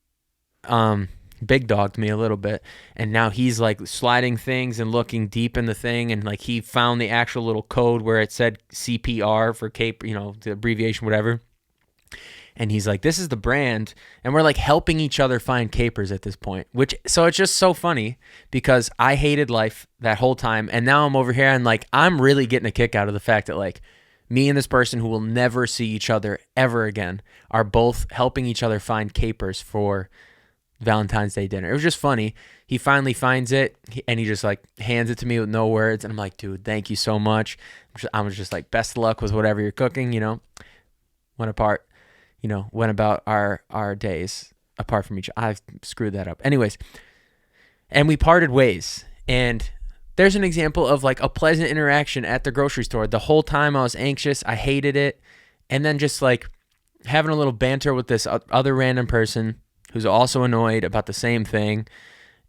S1: big dogged me a little bit, and now he's like sliding things and looking deep in the thing, and like he found the actual little code where it said CPR for caper, the abbreviation, whatever. And he's like, this is the brand, and we're like helping each other find capers at this point, so it's just so funny because I hated life that whole time, and now I'm over here and like I'm really getting a kick out of the fact that like me and this person who will never see each other ever again are both helping each other find capers for Valentine's Day dinner. It was just funny. He finally finds it, and he just like hands it to me with no words, and I'm like, dude, thank you so much. I was just like, best of luck with whatever you're cooking. Went about our days apart from each other. I've screwed that up anyways, and we parted ways. And there's an example of like a pleasant interaction at the grocery store. The whole time I was anxious, I hated it, and then just like having a little banter with this other random person who's also annoyed about the same thing,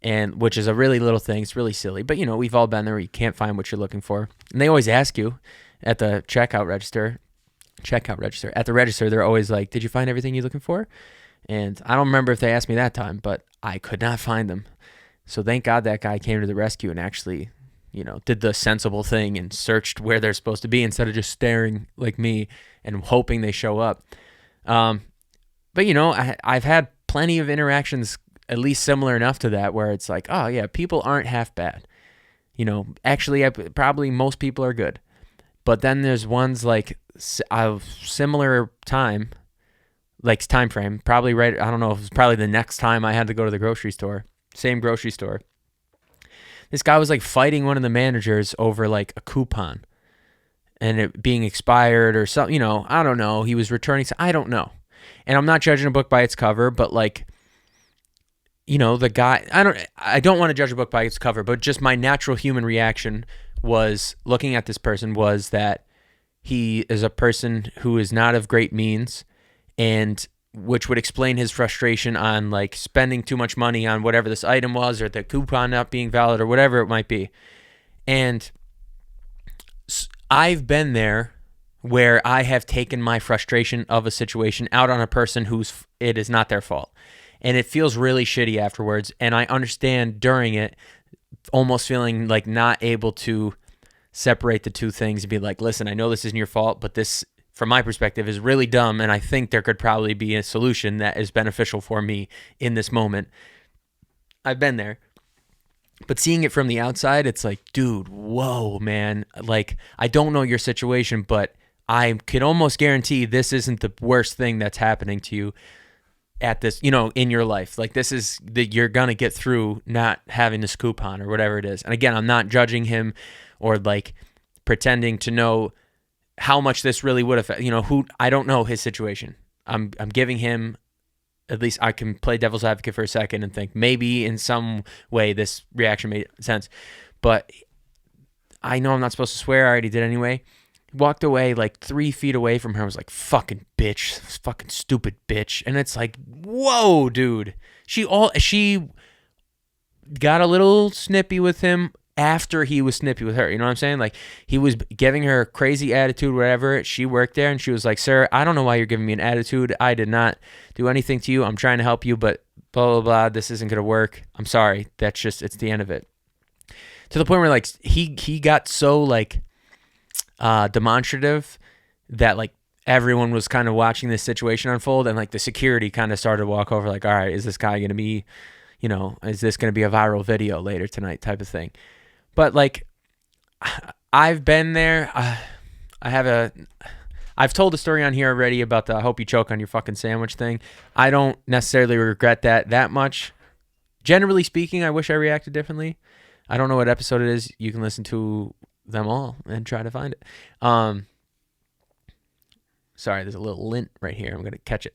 S1: and which is a really little thing. It's really silly, but we've all been there where you can't find what you're looking for. And they always ask you at the checkout register. At the register, they're always like, did you find everything you're looking for? And I don't remember if they asked me that time, but I could not find them. So thank God that guy came to the rescue and actually, did the sensible thing and searched where they're supposed to be instead of just staring like me and hoping they show up. But I've had plenty of interactions at least similar enough to that where it's like, oh yeah, people aren't half bad. Actually, probably most people are good. But then there's ones like a similar time frame, probably right, I don't know, it was probably the next time I had to go to the grocery store, same grocery store. This guy was like fighting one of the managers over like a coupon and it being expired or something, I don't know. He was returning, I don't know. And I'm not judging a book by its cover, but like, the guy, I don't want to judge a book by its cover, but just my natural human reaction was looking at this person was that he is a person who is not of great means, and which would explain his frustration on like spending too much money on whatever this item was or the coupon not being valid or whatever it might be. And I've been there where I have taken my frustration of a situation out on a person it is not their fault. And it feels really shitty afterwards. And I understand during it, almost feeling like not able to separate the two things and be like, listen, I know this isn't your fault, but this, from my perspective, is really dumb. And I think there could probably be a solution that is beneficial for me in this moment. I've been there. But seeing it from the outside, it's like, dude, whoa, man. Like, I don't know your situation, but I can almost guarantee this isn't the worst thing that's happening to you at this, in your life. Like, this is that you're going to get through not having this coupon or whatever it is. And again, I'm not judging him or like pretending to know how much this really would affect, I don't know his situation. I'm giving him at least I can play devil's advocate for a second and think maybe in some way this reaction made sense. But I know I'm not supposed to swear. I already did anyway. Walked away like 3 feet away from her. I was like, fucking bitch. Fucking stupid bitch. And it's like, whoa, dude. She got a little snippy with him after he was snippy with her. You know what I'm saying? Like, he was giving her a crazy attitude, whatever. She worked there, and she was like, sir, I don't know why you're giving me an attitude. I did not do anything to you. I'm trying to help you, but blah, blah, blah. This isn't going to work. I'm sorry. It's the end of it. To the point where, like, he got so, like, demonstrative that, like, everyone was kind of watching this situation unfold, and, like, the security kind of started to walk over, like, all right, is this guy going to be, you know, is this going to be a viral video later tonight type of thing? But, like, I've been there. I've told a story on here already about the I hope you choke on your fucking sandwich thing. I don't necessarily regret that much. Generally speaking, I wish I reacted differently. I don't know what episode it is. You can listen to them all and try to find it. Sorry, there's a little lint right here. I'm going to catch it.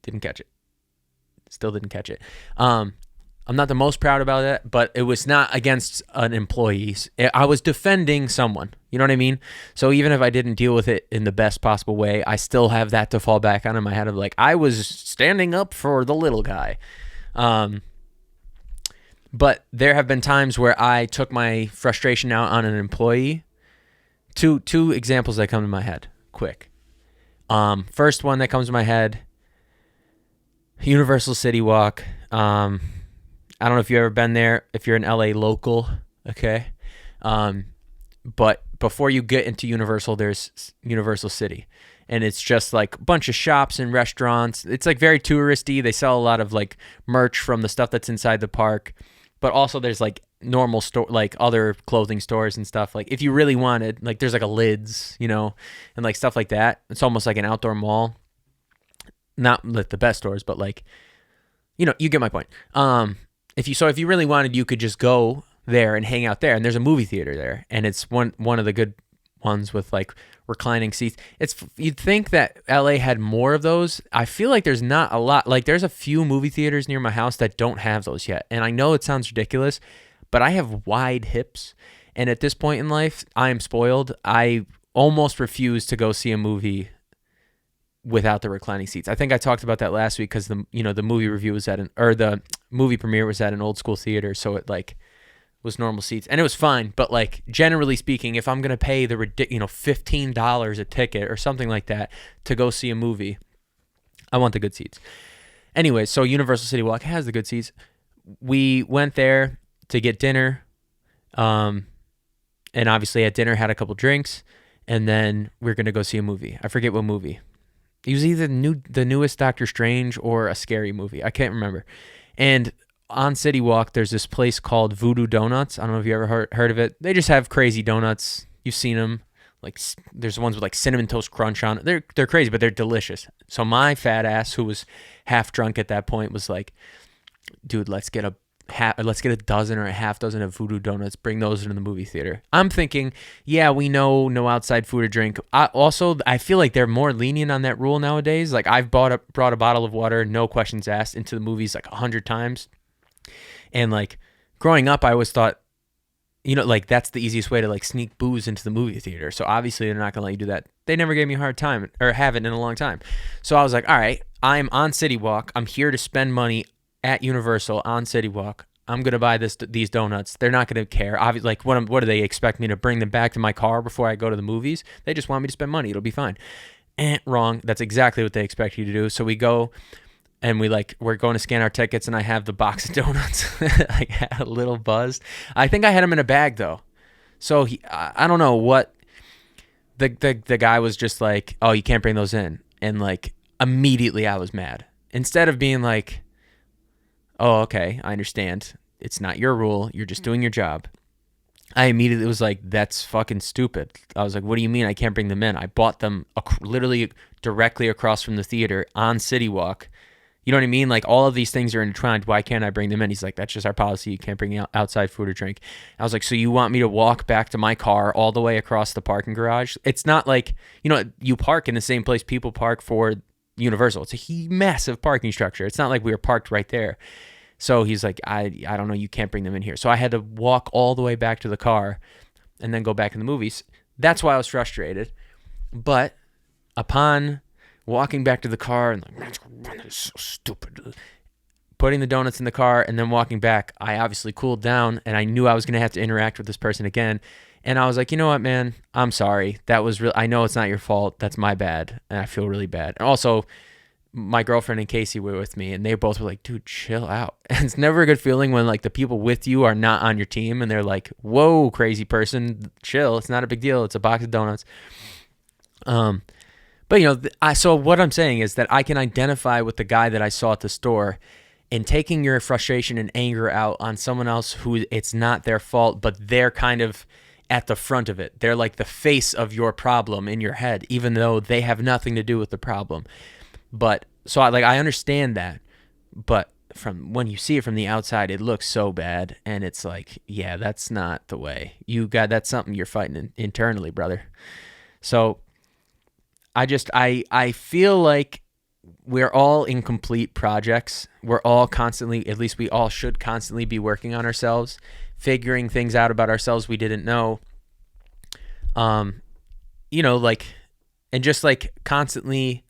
S1: Didn't catch it. Still didn't catch it. I'm not the most proud about it, but it was not against an employee. I was defending someone. You know what I mean? So even if I didn't deal with it in the best possible way, I still have that to fall back on in my head of like, I was standing up for the little guy. But there have been times where I took my frustration out on an employee. Two examples that come to my head, quick. First one that comes to my head, Universal City Walk. I don't know if you've ever been there, if you're an LA local, okay? But before you get into Universal, there's Universal City. And it's just like a bunch of shops and restaurants. It's like very touristy. They sell a lot of like merch from the stuff that's inside the park. But also there's like normal store, like other clothing stores and stuff. Like if you really wanted, like there's like a Lids, you know, and like stuff like that. It's almost like an outdoor mall. Not like the best stores, but like, you know, you get my point. If you really wanted, you could just go there and hang out there. And there's a movie theater there, and it's one of the good ones with like reclining seats. You'd think that LA had more of those. I feel like there's not a lot. Like there's a few movie theaters near my house that don't have those yet. And I know it sounds ridiculous, but I have wide hips, and at this point in life, I am spoiled. I almost refuse to go see a movie without the reclining seats. I think I talked about that last week because the movie review was the movie premiere was at an old school theater, so it like was normal seats, and it was fine. But like generally speaking, if I'm gonna pay the $15 a ticket or something like that to go see a movie, I want the good seats. Anyway, so Universal City Walk has the good seats. We went there to get dinner, and obviously at dinner had a couple drinks, and then we're gonna go see a movie. I forget what movie. It was either the newest Doctor Strange or a scary movie. I can't remember. And on City Walk, there's this place called Voodoo Donuts. I don't know if you ever heard of it. They just have crazy donuts. You've seen them. Like there's ones with like cinnamon toast crunch on it. They're crazy, but they're delicious. So my fat ass, who was half drunk at that point, was like, "Dude, let's get a dozen or a half dozen of Voodoo Donuts. Bring those into the movie theater." I'm thinking, yeah, we know no outside food or drink. I feel like they're more lenient on that rule nowadays. Like I've brought a bottle of water, no questions asked, into the movies like 100 times. And like growing up, I always thought, like that's the easiest way to like sneak booze into the movie theater. So obviously they're not gonna let you do that. They never gave me a hard time, or haven't in a long time. So I was like, all right, I'm on City Walk. I'm here to spend money at Universal on City Walk. I'm gonna buy these donuts. They're not gonna care. Obviously, like what do they expect me to bring them back to my car before I go to the movies? They just want me to spend money. It'll be fine. Wrong. That's exactly what they expect you to do. So we go, and we're going to scan our tickets, and I have the box of donuts. I had a little buzzed. I think I had them in a bag though. So I don't know what the guy was just like, "Oh, you can't bring those in," and like immediately I was mad. Instead of being like, "Oh, okay, I understand. It's not your rule. You're just doing your job." I immediately was like, that's fucking stupid. I was like, what do you mean I can't bring them in? I bought them literally directly across from the theater on City Walk. You know what I mean? Like all of these things are intertwined. Why can't I bring them in? He's like, that's just our policy. You can't bring outside food or drink. I was like, so you want me to walk back to my car all the way across the parking garage? It's not like, you park in the same place people park for Universal. It's a massive parking structure. It's not like we were parked right there. So he's like, I don't know, you can't bring them in here. So I had to walk all the way back to the car and then go back in the movies. That's why I was frustrated. But upon walking back to the car and like, this is so stupid, putting the donuts in the car and then walking back, I obviously cooled down and I knew I was going to have to interact with this person again. And I was like, you know what, man, I'm sorry. That was real. I know it's not your fault. That's my bad. And I feel really bad. And also, my girlfriend and Casey were with me and they both were like, dude, chill out. And it's never a good feeling when like the people with you are not on your team and they're like, whoa, crazy person, chill. It's not a big deal. It's a box of donuts. But so what I'm saying is that I can identify with the guy that I saw at the store, and taking your frustration and anger out on someone else who it's not their fault, but they're kind of at the front of it. They're like the face of your problem in your head, even though they have nothing to do with the problem. But so I understand that, but from when you see it from the outside, it looks so bad, and it's like, yeah, that's not the way. That's something you're fighting internally, brother. So I feel like we're all incomplete projects. We're all constantly, at least we all should constantly be working on ourselves, figuring things out about ourselves we didn't know. And just like constantly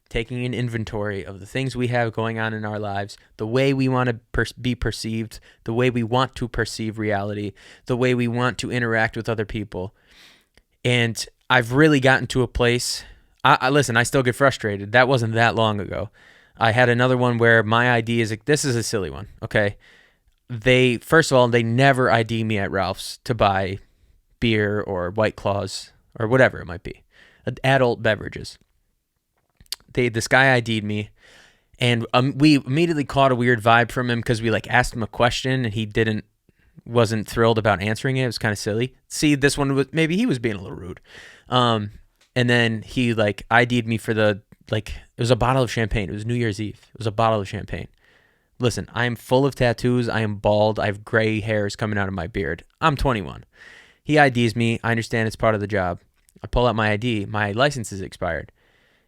S1: taking an inventory of the things we have going on in our lives, the way we want to be perceived, the way we want to perceive reality, the way we want to interact with other people. And I've really gotten to a place. Listen, I still get frustrated. That wasn't that long ago. I had another one where my ID is like, this is a silly one, okay? First of all, they never ID me at Ralph's to buy beer or White Claws or whatever it might be, adult beverages. This guy ID'd me, and we immediately caught a weird vibe from him because we like asked him a question and he wasn't thrilled about answering it. It was kind of silly. See, this one maybe he was being a little rude. And then he like ID'd me for it was a bottle of champagne. It was New Year's Eve. It was a bottle of champagne. Listen, I am full of tattoos. I am bald. I have gray hairs coming out of my beard. I'm 21. He IDs me. I understand it's part of the job. I pull out my ID. My license is expired.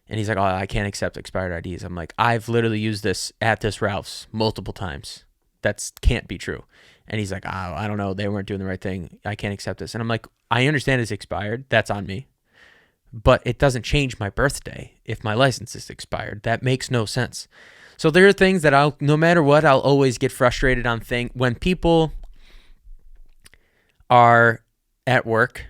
S1: And he's like, oh, I can't accept expired IDs. I'm like, I've literally used this at this Ralph's multiple times. That can't be true. And he's like, oh, I don't know. They weren't doing the right thing. I can't accept this. And I'm like, I understand it's expired. That's on me. But it doesn't change my birthday if my license is expired. That makes no sense. So there are things that no matter what, I'll always get frustrated on when people are at work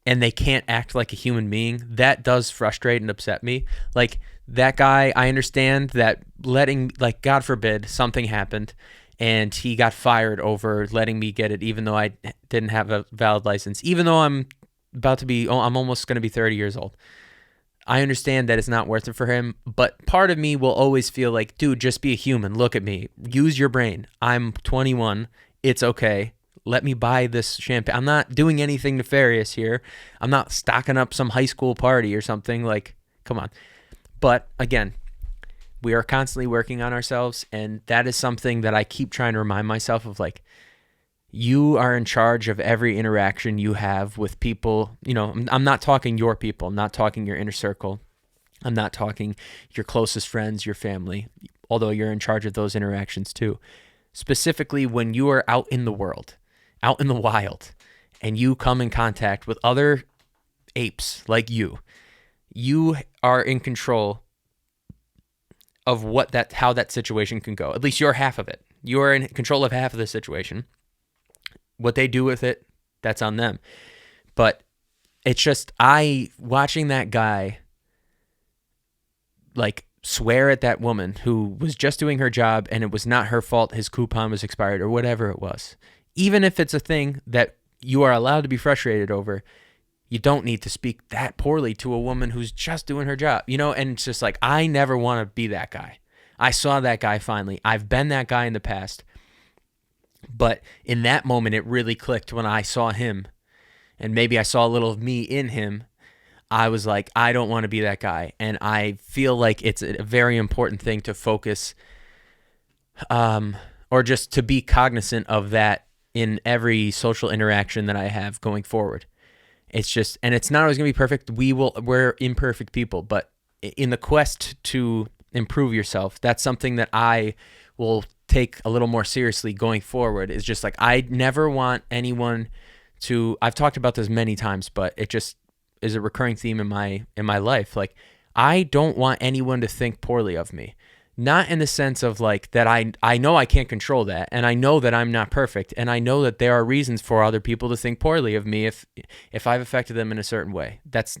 S1: and they can't act like a human being. That does frustrate and upset me. Like that guy, I understand that God forbid something happened and he got fired over letting me get it, even though I didn't have a valid license, even though I'm almost going to be 30 years old. I understand that it's not worth it for him, but part of me will always feel like, dude, just be a human. Look at me. Use your brain. I'm 21. It's okay. Let me buy this champagne. I'm not doing anything nefarious here. I'm not stocking up some high school party or something. Like, come on. But again, we are constantly working on ourselves, and that is something that I keep trying to remind myself of. Like, you are in charge of every interaction you have with people. I'm not talking your people. I'm not talking your inner circle. I'm not talking your closest friends, your family, although you're in charge of those interactions too. Specifically, when you are out in the world, out in the wild, and you come in contact with other apes like you are in control of how that situation can go. At least you're half of it. You are in control of half of the situation. What they do with it, that's on them. But it's just, watching that guy like swear at that woman who was just doing her job and it was not her fault his coupon was expired or whatever it was. Even if it's a thing that you are allowed to be frustrated over, you don't need to speak that poorly to a woman who's just doing her job, and it's just like, I never want to be that guy. I saw that guy finally. I've been that guy in the past. But in that moment, it really clicked when I saw him, and maybe I saw a little of me in him. I was like, I don't want to be that guy. And I feel like it's a very important thing to focus or just to be cognizant of that in every social interaction that I have going forward. It's just, and it's not always going to be perfect. We're imperfect people, but in the quest to improve yourself, that's something that I will take a little more seriously going forward. Is just like, I never want anyone to, I've talked about this many times, but it just is a recurring theme in my life. Like, I don't want anyone to think poorly of me. Not in the sense of like that I know I can't control that, and I know that I'm not perfect, and I know that there are reasons for other people to think poorly of me if I've affected them in a certain way. That's,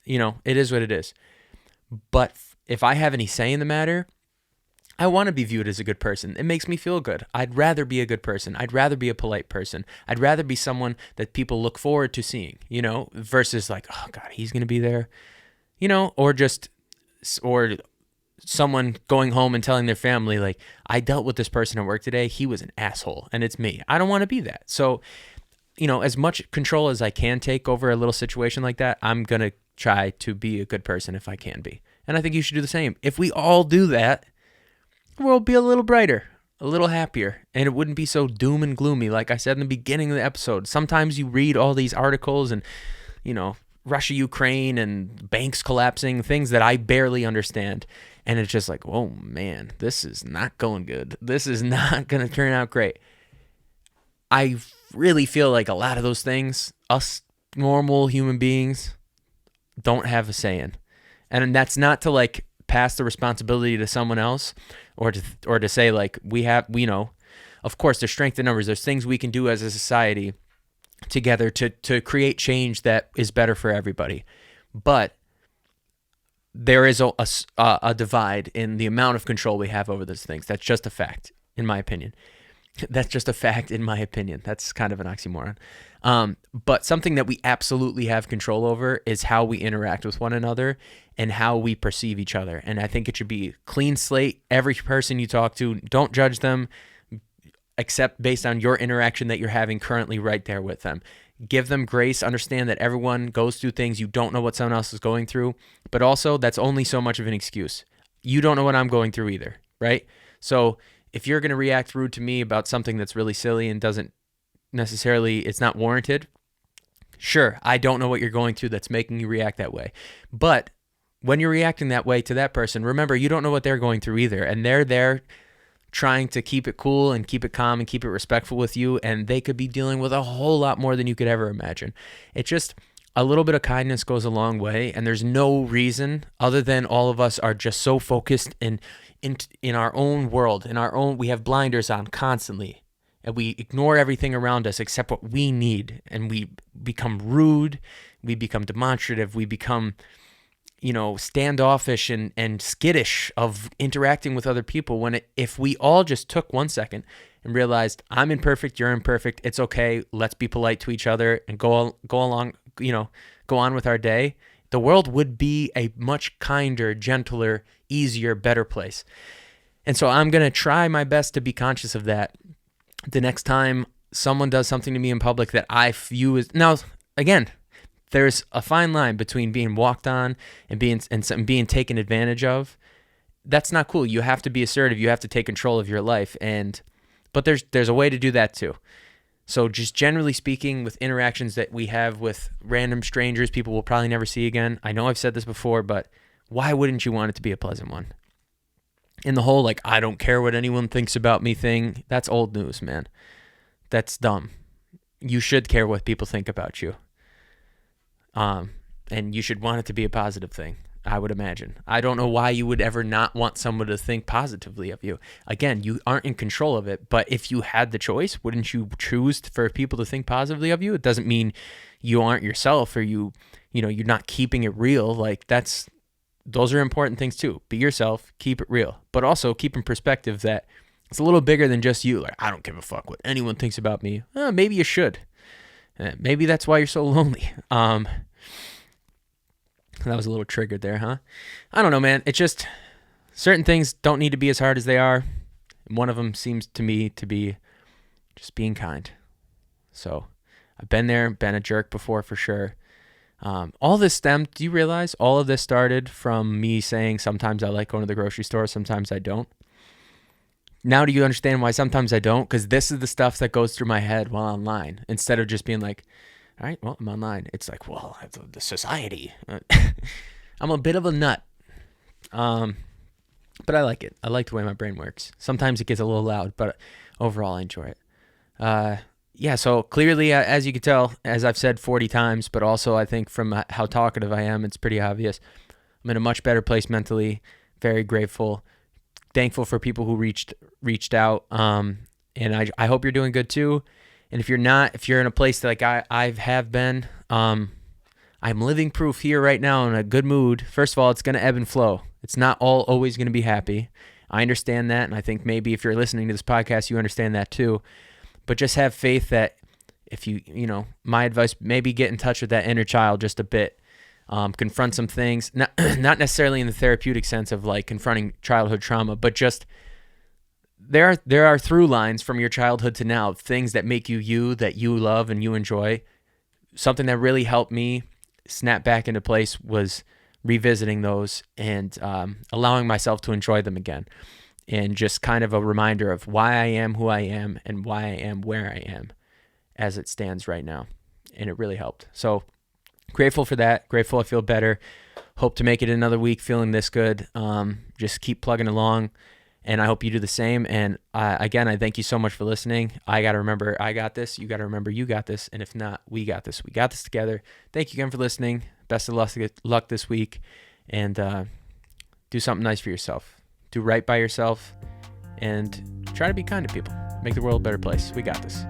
S1: it is what it is. But if I have any say in the matter, I want to be viewed as a good person. It makes me feel good. I'd rather be a good person. I'd rather be a polite person. I'd rather be someone that people look forward to seeing, versus like, oh God, he's going to be there, or someone going home and telling their family, like, I dealt with this person at work today. He was an asshole, and it's me. I don't want to be that. So, as much control as I can take over a little situation like that, I'm going to try to be a good person if I can be. And I think you should do the same. If we all do that, the world would be a little brighter, a little happier, and it wouldn't be so doom and gloomy. Like I said in the beginning of the episode, sometimes you read all these articles and, Russia, Ukraine, and banks collapsing, things that I barely understand. And it's just like, oh man, this is not going good. This is not going to turn out great. I really feel like a lot of those things, us normal human beings don't have a say in. And that's not to like pass the responsibility to someone else or to say like we know, of course there's strength in numbers. There's things we can do as a society together to create change that is better for everybody. But there is a divide in the amount of control we have over those things. That's just a fact, in my opinion. That's just a fact, in my opinion. That's kind of an oxymoron. But something that we absolutely have control over is how we interact with one another and how we perceive each other. And I think it should be clean slate. Every person you talk to, don't judge them except based on your interaction that you're having currently right there with them. Give them grace. Understand that everyone goes through things. You don't know what someone else is going through. But also, that's only so much of an excuse. You don't know what I'm going through either, right? So if you're going to react rude to me about something that's really silly and doesn't necessarily, it's not warranted, sure, I don't know what you're going through that's making you react that way. But when you're reacting that way to that person, remember, you don't know what they're going through either. And they're there trying to keep it cool and keep it calm and keep it respectful with you, and they could be dealing with a whole lot more than you could ever imagine. It just, a little bit of kindness goes a long way, and there's no reason other than all of us are just so focused in our own world, we have blinders on constantly, and we ignore everything around us except what we need, and we become rude, we become demonstrative, we become standoffish and skittish of interacting with other people, when if we all just took 1 second and realized, I'm imperfect, you're imperfect, it's okay, let's be polite to each other and go on with our day, the world would be a much kinder, gentler, easier, better place. And so I'm going to try my best to be conscious of that the next time someone does something to me in public that I view as, now, again, there's a fine line between being walked on and being taken advantage of. That's not cool. You have to be assertive. You have to take control of your life. But there's a way to do that too. So just generally speaking, with interactions that we have with random strangers, people we'll probably never see again. I know I've said this before, but why wouldn't you want it to be a pleasant one? In the whole, like, I don't care what anyone thinks about me thing, that's old news, man. That's dumb. You should care what people think about you. And you should want it to be a positive thing, I would imagine. I don't know why you would ever not want someone to think positively of you. Again, you aren't in control of it, but if you had the choice, wouldn't you choose for people to think positively of you? It doesn't mean you aren't yourself, or you're not keeping it real. Like, those are important things too. Be yourself, keep it real, but also keep in perspective that it's a little bigger than just you. Like, I don't give a fuck what anyone thinks about me. Maybe you should. Maybe that's why you're so lonely. That was a little triggered there, huh? I don't know, man. It's just certain things don't need to be as hard as they are. And one of them seems to me to be just being kind. So I've been there, been a jerk before for sure. All this stemmed, do you realize all of this started from me saying sometimes I like going to the grocery store, sometimes I don't? Now do you understand why sometimes I don't? Because this is the stuff that goes through my head while online. Instead of just being like, all right, I'm online. It's like, well, the society. I'm a bit of a nut. But I like it. I like the way my brain works. Sometimes it gets a little loud, but overall I enjoy it. Yeah, so clearly, as you can tell, as I've said 40 times, but also I think from how talkative I am, it's pretty obvious. I'm in a much better place mentally, very grateful, thankful for people who reached out, and I hope you're doing good too. And if you're not, if you're in a place that like I have been, I'm living proof here right now in a good mood. First of all, it's going to ebb and flow. It's not all always going to be happy. I understand that, and I think maybe if you're listening to this podcast, you understand that too. But just have faith that if my advice, maybe get in touch with that inner child just a bit. Confront some things, not necessarily in the therapeutic sense of like confronting childhood trauma, but just there are through lines from your childhood to now, things that make you, that you love and you enjoy. Something that really helped me snap back into place was revisiting those and allowing myself to enjoy them again. And just kind of a reminder of why I am who I am and why I am where I am as it stands right now. And it really helped. So grateful for that. Grateful I feel better. Hope to make it another week feeling this good. Just keep plugging along. And I hope you do the same. And again, I thank you so much for listening. I got to remember I got this. You got to remember you got this. And if not, we got this. We got this together. Thank you again for listening. Best of luck this week. And do something nice for yourself. Do right by yourself. And try to be kind to people. Make the world a better place. We got this.